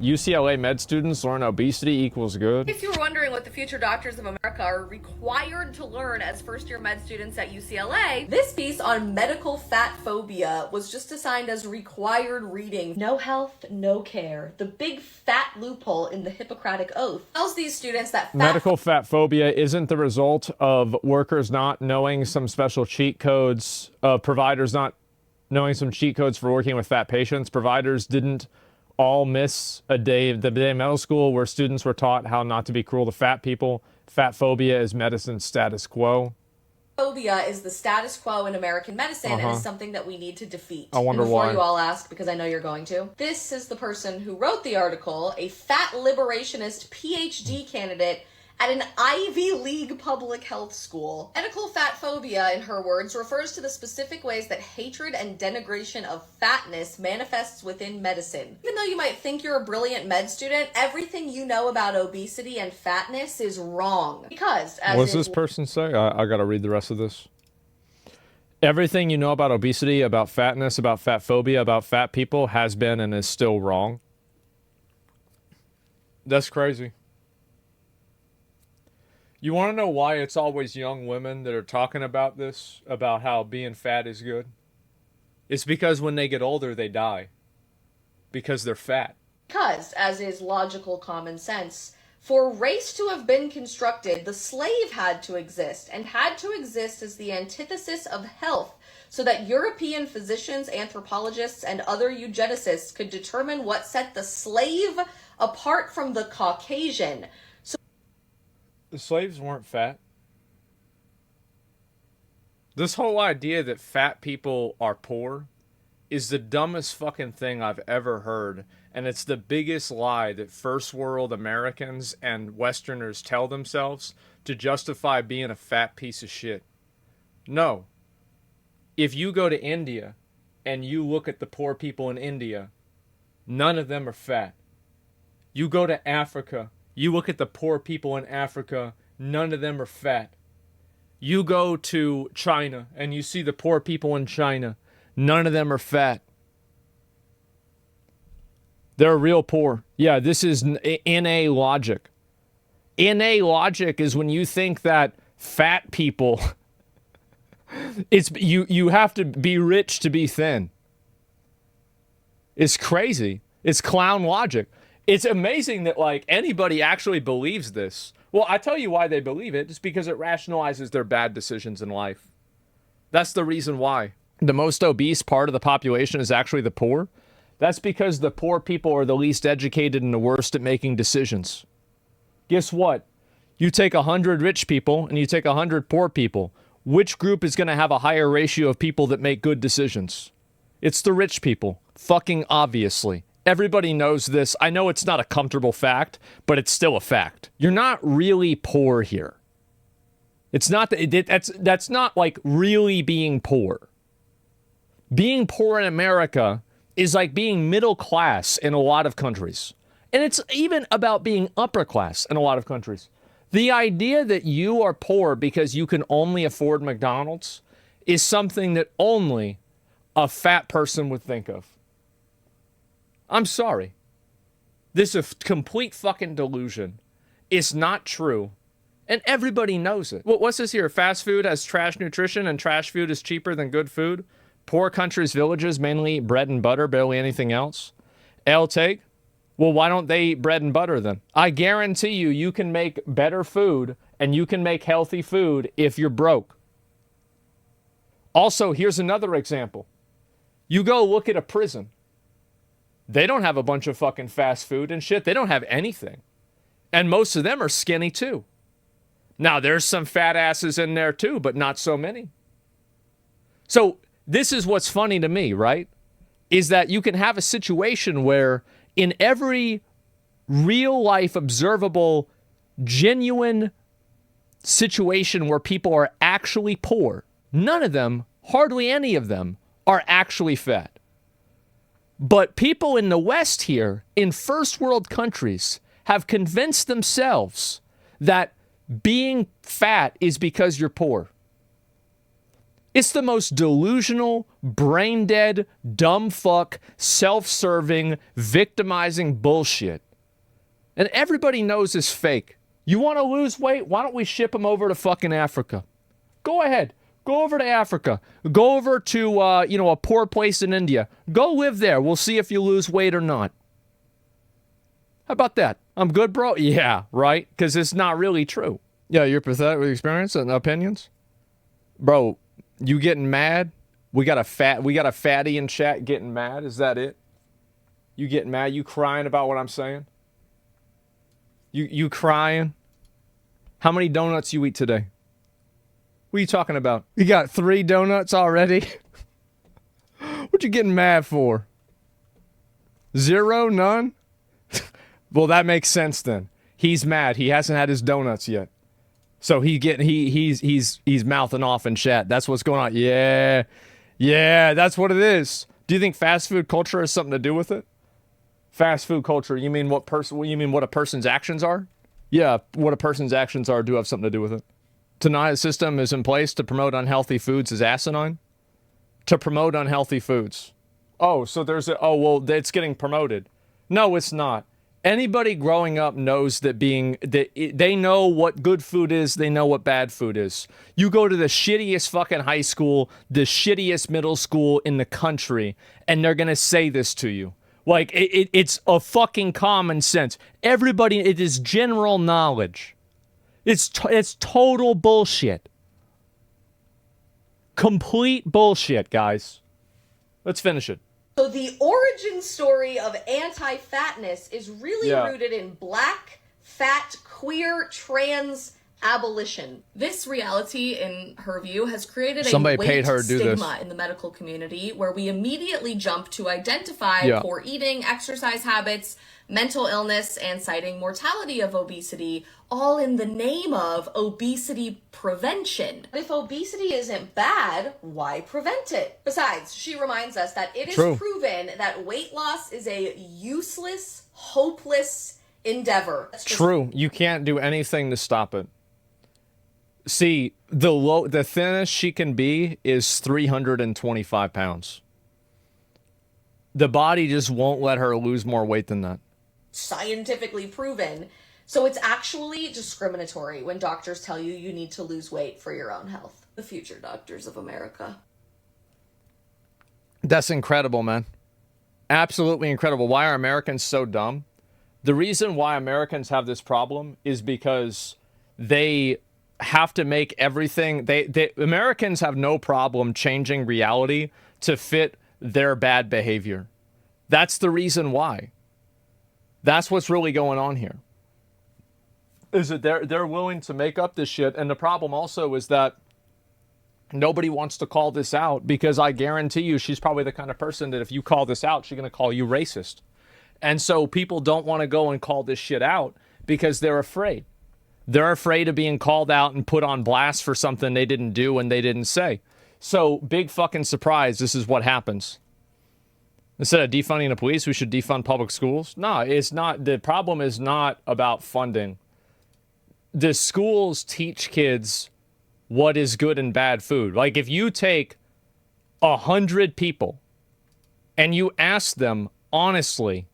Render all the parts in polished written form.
UCLA med students learn obesity equals good. If you were wondering what the future doctors of America are required to learn as first-year med students at UCLA, this piece on medical fat phobia was just assigned as required reading. No health, no care. The big fat loophole in the Hippocratic Oath tells these students that medical fat phobia isn't the result of workers not knowing some special cheat codes, providers not knowing some cheat codes for working with fat patients. Providers didn't all miss the day of medical school where students were taught how not to be cruel to fat people. Fat phobia is medicine's status quo. Phobia is the status quo in American medicine and is something that we need to defeat. I wonder before why. You all ask, because I know you're going to. This is the person who wrote the article, a fat liberationist PhD candidate at an Ivy League public health school. Medical fat phobia, in her words, refers to the specific ways that hatred and denigration of fatness manifests within medicine. Even though you might think you're a brilliant med student, everything you know about obesity and fatness is wrong. Because, as what does this person say? I gotta read the rest of this. Everything you know about obesity, about fatness, about fat phobia, about fat people has been and is still wrong. That's crazy. You want to know why it's always young women that are talking about this, about how being fat is good? It's because when they get older, they die. Because they're fat. Because, as is logical common sense, for race to have been constructed, the slave had to exist, and had to exist as the antithesis of health, so that European physicians, anthropologists, and other eugenicists could determine what set the slave apart from the Caucasian. The slaves weren't fat. This whole idea that fat people are poor is the dumbest fucking thing I've ever heard. And it's the biggest lie that first world Americans and Westerners tell themselves to justify being a fat piece of shit. No. If you go to India and you look at the poor people in India, none of them are fat. You go to Africa, you look at the poor people in Africa, none of them are fat. You go to China and you see the poor people in China, none of them are fat. They're real poor. Yeah, this is NA logic. NA logic is when you think that fat people, you have to be rich to be thin. It's crazy. It's clown logic. It's amazing that, like, anybody actually believes this. Well, I tell you why they believe it. It's because it rationalizes their bad decisions in life. That's the reason why. The most obese part of the population is actually the poor. That's because the poor people are the least educated and the worst at making decisions. Guess what? You take 100 rich people and you take 100 poor people. Which group is going to have a higher ratio of people that make good decisions? It's the rich people. Fucking obviously. Everybody knows this. I know it's not a comfortable fact, but it's still a fact. You're not really poor here. It's not that's not like really being poor. Being poor in America is like being middle class in a lot of countries. And it's even about being upper class in a lot of countries. The idea that you are poor because you can only afford McDonald's is something that only a fat person would think of. I'm sorry. This is a complete fucking delusion. It's not true. And everybody knows it. What's this here? Fast food has trash nutrition and trash food is cheaper than good food. Poor countries' villages mainly eat bread and butter, barely anything else. I'll take. Well, why don't they eat bread and butter then? I guarantee you can make better food and you can make healthy food if you're broke. Also, here's another example. You go look at a prison. They don't have a bunch of fucking fast food and shit. They don't have anything. And most of them are skinny too. Now, there's some fat asses in there too, but not so many. So, this is what's funny to me, right? Is that you can have a situation where in every real life, observable, genuine situation where people are actually poor, none of them, hardly any of them, are actually fat. But people in the West here, in first world countries, have convinced themselves that being fat is because you're poor. It's the most delusional, brain-dead, dumb fuck, self-serving, victimizing bullshit. And everybody knows it's fake. You want to lose weight? Why don't we ship them over to fucking Africa? Go ahead. Go over to Africa. Go over to, a poor place in India. Go live there. We'll see if you lose weight or not. How about that? I'm good, bro? Yeah, right? Because it's not really true. Yeah, you're pathetic with experience and opinions? Bro, you getting mad? We got a fatty in chat getting mad. Is that it? You getting mad? You crying about what I'm saying? You crying? How many donuts you eat today? What are you talking about? You got 3 donuts already? What you getting mad for? 0? None? Well, that makes sense then. He's mad. He hasn't had his donuts yet. So he's mouthing off in chat. That's what's going on. Yeah. Yeah, that's what it is. Do you think fast food culture has something to do with it? Fast food culture, you mean what a person's actions are? Yeah, what a person's actions are do have something to do with it. Tonight, a system is in place to promote unhealthy foods is asinine? To promote unhealthy foods. Oh, so it's getting promoted. No, it's not. Anybody growing up knows that they know what good food is, they know what bad food is. You go to the shittiest fucking high school, the shittiest middle school in the country, and they're gonna say this to you. Like, it's a fucking common sense. Everybody, it is general knowledge. It's total bullshit. Complete bullshit, guys. Let's finish it. So the origin story of anti-fatness is really rooted in black, fat, queer, trans abolition. This reality, in her view, has created a weight stigma in the medical community where we immediately jump to identify poor eating, exercise habits, mental illness, and citing mortality of obesity, all in the name of obesity prevention. If obesity isn't bad, why prevent it? Besides, she reminds us that it is proven that weight loss is a useless, hopeless endeavor. True. You can't do anything to stop it. See, the thinnest she can be is 325 pounds. The body just won't let her lose more weight than that. Scientifically proven. So it's actually discriminatory when doctors tell you you need to lose weight for your own health. The future doctors of America. That's incredible, man. Absolutely incredible. Why are Americans so dumb? The reason why Americans have this problem is because they have to make everything... Americans have no problem changing reality to fit their bad behavior. That's the reason why. That's what's really going on here. Is that they're willing to make up this shit, and the problem also is that nobody wants to call this out, because I guarantee you she's probably the kind of person that if you call this out, she's going to call you racist. And so people don't want to go and call this shit out because they're afraid. They're afraid of being called out and put on blast for something they didn't do and they didn't say. So, big fucking surprise, this is what happens. Instead of defunding the police, we should defund public schools? No, it's not. The problem is not about funding. The schools teach kids what is good and bad food. Like, if you take 100 people and you ask them honestly,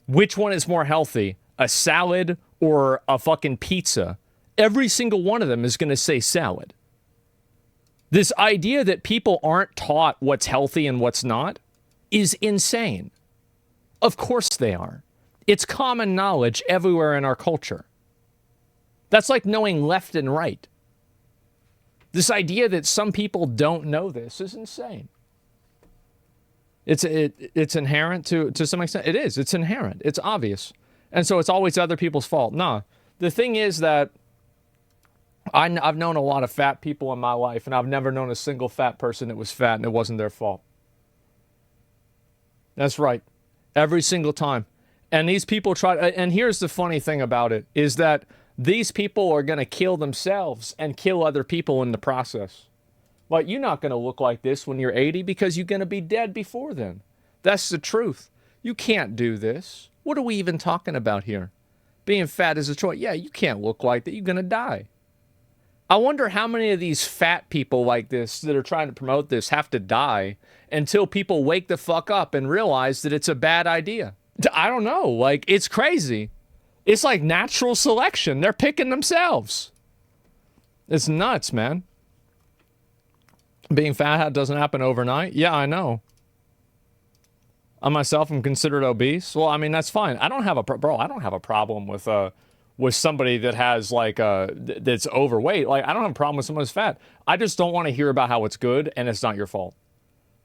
which one is more healthy, a salad or a fucking pizza, every single one of them is going to say salad. This idea that people aren't taught what's healthy and what's not is insane. Of course they are. It's common knowledge everywhere in our culture. That's like knowing left and right. This idea that some people don't know this is insane. It's inherent to some extent. It is. It's inherent. It's obvious. And so it's always other people's fault. Nah. The thing is that I've known a lot of fat people in my life, and I've never known a single fat person that was fat and it wasn't their fault. That's right. Every single time. And these people and here's the funny thing about it, is that these people are going to kill themselves and kill other people in the process. Like, you're not going to look like this when you're 80 because you're going to be dead before then. That's the truth. You can't do this. What are we even talking about here? Being fat is a choice. Yeah, you can't look like that. You're going to die. I wonder how many of these fat people like this that are trying to promote this have to die until people wake the fuck up and realize that it's a bad idea. I don't know. Like, it's crazy. It's like natural selection. They're picking themselves. It's nuts, man. Being fat doesn't happen overnight. Yeah, I know. I myself am considered obese. Well, I mean, that's fine. I don't have a I don't have a problem with somebody that has like that's overweight. Like, I don't have a problem with someone who's fat. I just don't want to hear about how it's good and it's not your fault.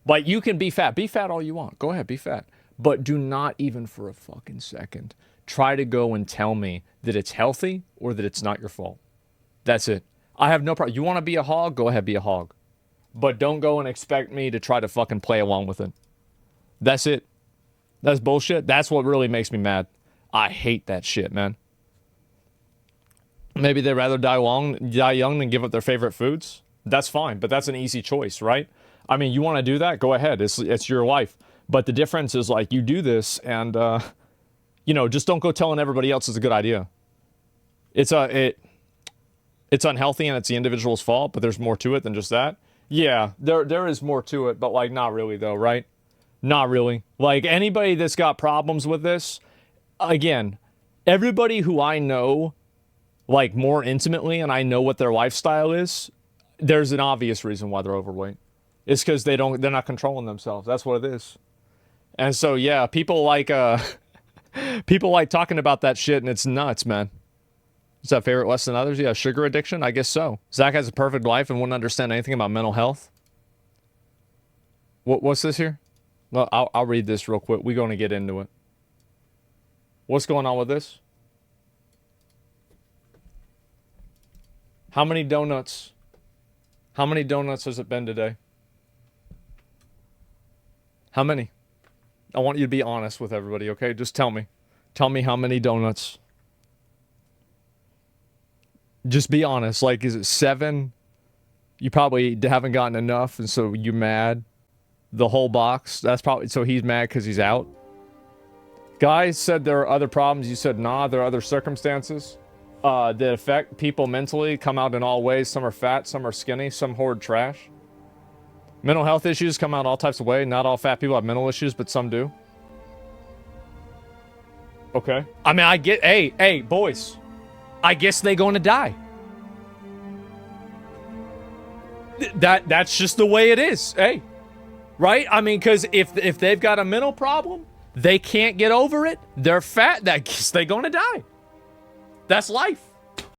Like, you can be fat. Be fat all you want. Go ahead, be fat. But do not even for a fucking second try to go and tell me that it's healthy or that it's not your fault. That's it. I have no problem. You want to be a hog? Go ahead, be a hog. But don't go and expect me to try to fucking play along with it. That's it. That's bullshit. That's what really makes me mad. I hate that shit, man. Maybe they'd rather die young than give up their favorite foods. That's fine, but that's an easy choice, right? I mean, you want to do that? Go ahead. It's your life. But the difference is, like, you do this and, just don't go telling everybody else it's a good idea. It's unhealthy and it's the individual's fault, but there's more to it than just that. Yeah, there is more to it, but, like, not really, though, right? Not really. Like, anybody that's got problems with this, again, everybody who I know, like, more intimately, and I know what their lifestyle is, there's an obvious reason why they're overweight. It's because they're not controlling themselves. That's what it is. And so, yeah, people like talking about that shit, and it's nuts, man. Is that favorite less than others? Yeah, sugar addiction? I guess so. Zach has a perfect life and wouldn't understand anything about mental health. What's this here? Well, I'll read this real quick. We're going to get into it. What's going on with this? How many donuts? How many donuts has it been today? How many? I want you to be honest with everybody, okay? Just tell me. Tell me how many donuts. Just be honest. Like, is it 7? You probably haven't gotten enough, and so you're mad. The whole box. That's probably... So he's mad because he's out. Guys said there are other problems. You said, nah, there are other circumstances that affect people mentally, come out in all ways. Some are fat, some are skinny, some hoard trash. Mental health issues come out all types of ways. Not all fat people have mental issues, but some do. Okay. I mean, I get... Hey, boys. I guess they going to die. That's just the way it is. Hey. Right? I mean, because if they've got a mental problem, they can't get over it. They're fat. That guess they going to die. That's life.